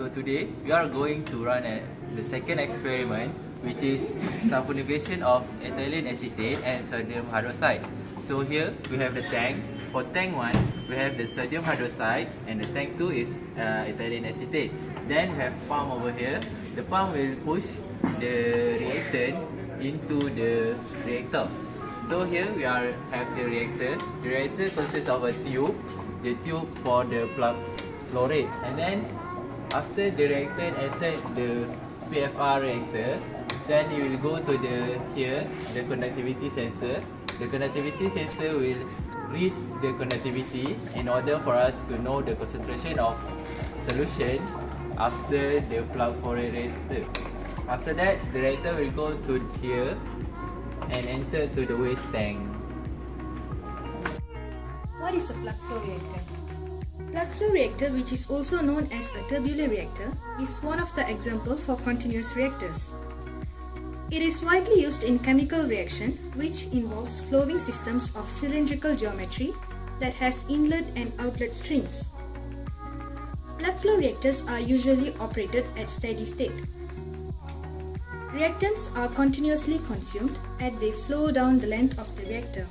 So today we are going to run the second experiment, which is sulfonation of ethylene acetate and sodium hydroxide. So here we have the tank. For tank 1, we have the sodium hydroxide, and the tank 2 is ethylene acetate. Then we have pump over here. The pump will push the reactant into the reactor. So here we have the reactor. The reactor consists of a tube, the tube for the plug flow rate, and then after the reactant entered the PFR reactor, then you will go to the conductivity sensor. The conductivity sensor will read the conductivity in order for us to know the concentration of solution after the plug flow rate reactor. After that, the reactor will go to here and enter to the waste tank. What is a plug flow reactor? Plug flow reactor, which is also known as a tubular reactor, is one of the examples for continuous reactors. It is widely used in chemical reaction, which involves flowing systems of cylindrical geometry that has inlet and outlet streams. Plug flow reactors are usually operated at steady state. Reactants are continuously consumed as they flow down the length of the reactor.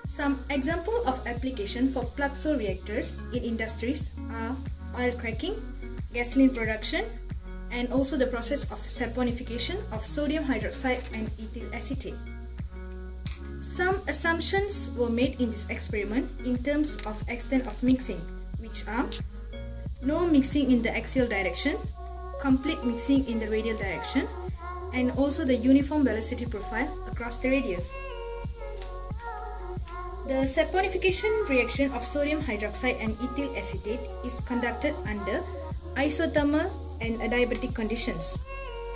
Some examples of application for plug flow reactors in industries are oil cracking, gasoline production, and also the process of saponification of sodium hydroxide and ethyl acetate. Some assumptions were made in this experiment in terms of extent of mixing, which are no mixing in the axial direction, complete mixing in the radial direction, and also the uniform velocity profile across the radius. The saponification reaction of sodium hydroxide and ethyl acetate is conducted under isothermal and adiabatic conditions,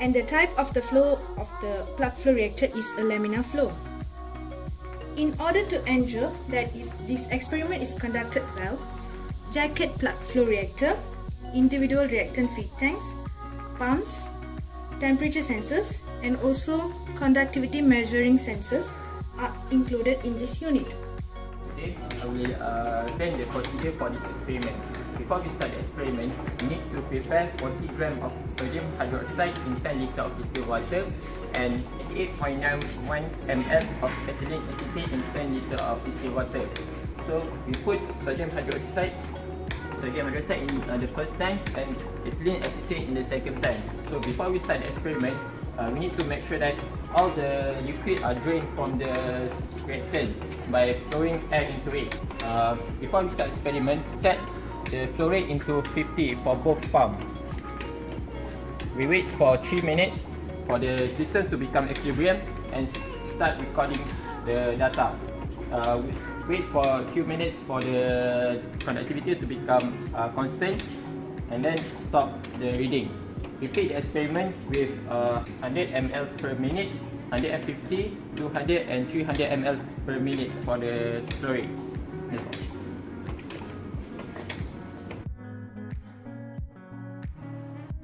and the type of the flow of the plug flow reactor is a laminar flow. In order to ensure that this experiment is conducted well, jacket plug flow reactor, individual reactant feed tanks, pumps, temperature sensors, and also conductivity measuring sensors are included in this unit. Today, I will explain the procedure for this experiment. Before we start the experiment, we need to prepare 40 grams of sodium hydroxide in 10 liters of distilled water and 8.91 ml of ethylene acetate in 10 liters of distilled water. So we put sodium hydroxide in the first tank and ethylene acetate in the second tank. So before we start the experiment, we need to make sure that all the liquid are drained from the reactant by flowing air into it. Before we start the experiment, set the flow rate into 50 for both pumps. We wait for 3 minutes for the system to become equilibrium and start recording the data. Wait for a few minutes for the conductivity to become constant, and then stop the reading. Repeat the experiment with 100 ml per minute, 150, 200 and 300 ml per minute for the flow rate. That's all.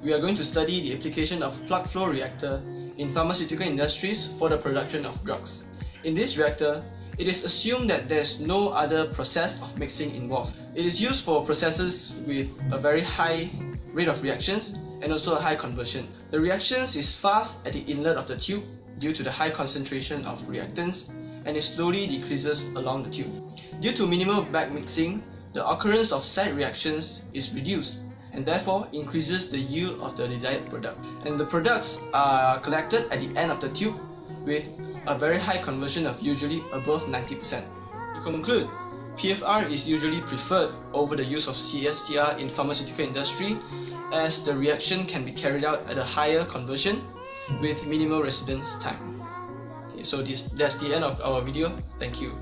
We are going to study the application of plug flow reactor in pharmaceutical industries for the production of drugs. In this reactor, it is assumed that there is no other process of mixing involved. It is used for processes with a very high rate of reactions and also a high conversion. The reactions is fast at the inlet of the tube due to the high concentration of reactants, and it slowly decreases along the tube. Due to minimal back mixing, the occurrence of side reactions is reduced and therefore increases the yield of the desired product. And the products are collected at the end of the tube with a very high conversion of usually above 90%. To conclude, PFR is usually preferred over the use of CSTR in pharmaceutical industry, as the reaction can be carried out at a higher conversion with minimal residence time. Okay, so that's the end of our video. Thank you.